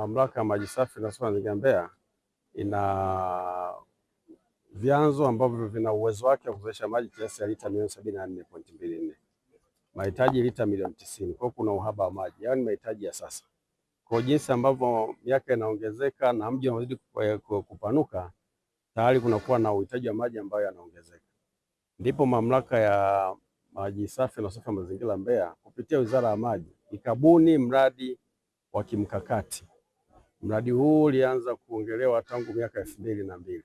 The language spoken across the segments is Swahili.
Mamlaka ya Maji Safi na Usafi wa Mazingira Mbeya ina vyanzo ambavyo vina uwezo wake wa kuzalisha maji kiasi ya lita milioni 74.24. Mahitaji lita milioni 90. Kwa kuna uhaba wa maji. Yaani mahitaji ya sasa. Kwa jinsi ambavyo miaka inaongezeka na mji unazidi kupanuka, tayari kunakuwa na uhitaji wa maji ambayo yanaongezeka. Ndipo Mamlaka ya Maji Safi na Usafi wa Mazingira Mbeya kupitia Wizara ya Maji ikabuni mradi wa kimkakati. Mradi huu ulianza kuongelewa tangu miaka 2002.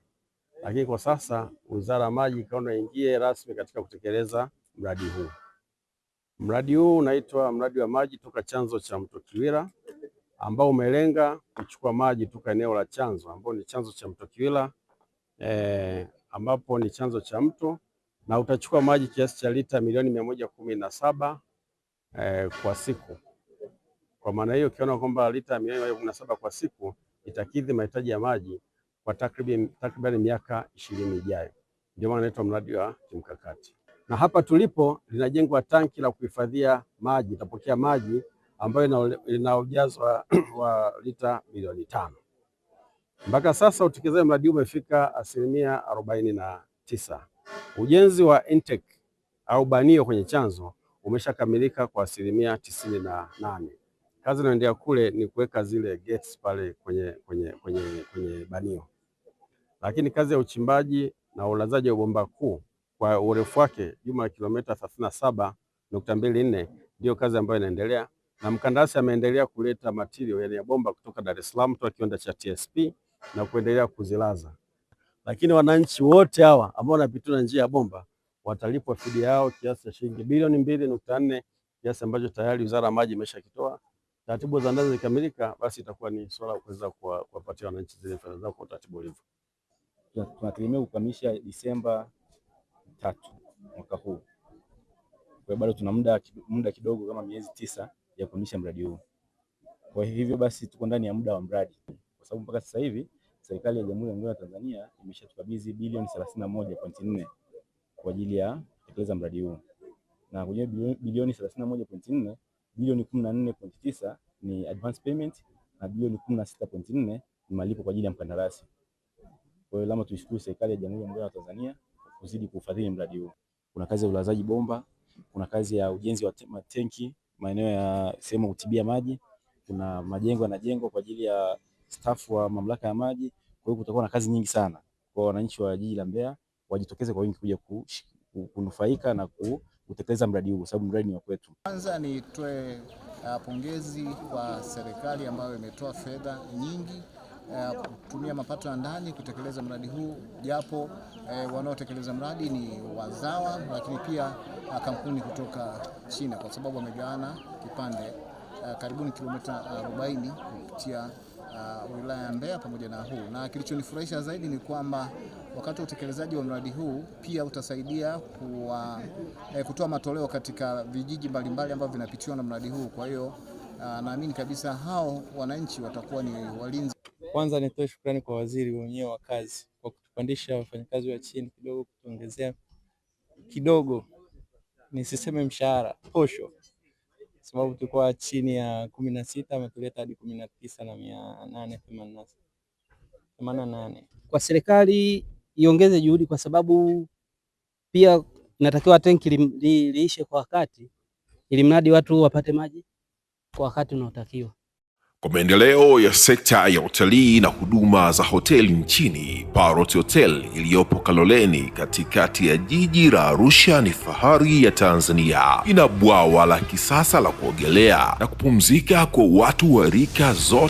Lakini kwa sasa Wizara ya Maji ikaona ingie rasmi katika kutekeleza mradi huu. Mradi huu unaitwa mradi wa maji toka chanzo cha Mto Kiwira, ambao umelenga kuchukua maji toka eneo la chanzo ambao ni chanzo cha Mto Kiwira, ambapo ni chanzo cha mto, na utachukua maji kiasi cha lita milioni 117 kwa siku. Kwa maana hiyo ukiona kwamba lita milioni 117 kwa siku itakidhi mahitaji ya maji kwa takriban miaka 20 ijayo. Ndio maana inaitwa mradi wa kimkakati. Na hapa tulipo linajengwa tanki la kuhifadhia maji, itapokea maji ambayo ina ujazo wa lita milioni 5. Mpaka sasa utekelezaji mradi huu umefika 49%. Ujenzi wa intake au banio kwenye chanzo umeshakamilika kwa 98%. Kazi inayoendelea kule ni kuweka zile gates pale kwenye banio. Lakini kazi ya uchimbaji na ulazaji wa bomba kuu kwa urefu wake jumla ya kilomita 37.24 ndio kazi ambayo inaendelea, na mkandarasi ameendelea kuleta material yani ya bomba kutoka Dar es Salaam kutoka kiwanda cha TSP na kuendelea kuzilaza. Lakini wananchi wote hawa ambao wanapita na njia ya bomba watalipwa fidia yao kiasi cha shilingi bilioni 2.4, kiasi ambacho tayari Wizara ya Maji imeshakitoa. Taratibu za ndani zikamilika, basi itakuwa ni swala kuweza kuwapatia wananchi zile fedha zao kwa utaratibu ulivyo. Tunategemea kukamilisha Disemba 3 mwaka huu. Kwa bado tuna muda kidogo kama miezi 9 ya kukamilisha mradi huu. Kwa hivyo basi tuko ndani ya muda wa mradi. Kwa sababu mpaka sasa hivi serikali ya Jamhuri ya Muungano wa Tanzania imeshatukabidhi bilioni 31.4 kwa ajili ya kutekeleza mradi huu. Na kwenye bilioni 31.4, bilioni 14.9 ni advance payment na bilioni 16.4 ni malipo kwa ajili ya mkandarasi. Kwa hiyo lazima tuishukuru serikali ya Jamhuri ya Muungano wa Tanzania kuzidi kufadhili mradi huu. Kuna kazi ya ulazaji bomba, kuna kazi ya ujenzi wa matenki, maeneo ya sehemu ya kutibia maji, kuna majengo yanajengwa kwa ajili ya staff wa Mamlaka ya Maji. Kwa hiyo kutakuwa na kazi nyingi sana. Kwa wananchi wa jiji la Mbeya wajitokeze kwa wingi kuja kunufaika na kutekeleza mradi huu kwa sababu mradi ni wa kwetu. Kwanza nitoe pongezi kwa serikali ambayo imetoa fedha nyingi kutumia mapato ya ndani kutekeleza mradi huu, japo wanaotekeleza mradi ni wazawa, lakini pia kampuni kutoka China, kwa sababu wamegawana kipande karibuni kilomita 40 kupitia wilaya ya Mbeya pamoja na huu. Na kilichonifurahisha zaidi ni kwamba wakati wa utekelezaji wa mradi huu pia utasaidia kutoa matoleo katika vijiji mbalimbali ambavyo vinapitiwa na mradi huu. Kwa hiyo naamini kabisa hao wananchi watakuwa ni walinzi. Kwanza nitoe shukrani kwa waziri wenyewe wa kazi kwa kutupandisha wafanyakazi wa chini kidogo, kutuongezea kidogo, nisiseme mshahara, posho, sababu tulikuwa chini ya 16 ametuleta hadi 19,888. Kwa serikali iongeze juhudi, kwa sababu pia natakiwa tenki liishe kwa wakati ili mradi watu wapate maji kwa wakati unaotakiwa. Kwa maendeleo ya sekta ya utalii na huduma za hoteli nchini, Parrot Hotel iliyopo Kaloleni katikati ya jiji la Arusha ni fahari ya Tanzania. Ina bwawa la kisasa la kuogelea na kupumzika kwa watu wa rika zote.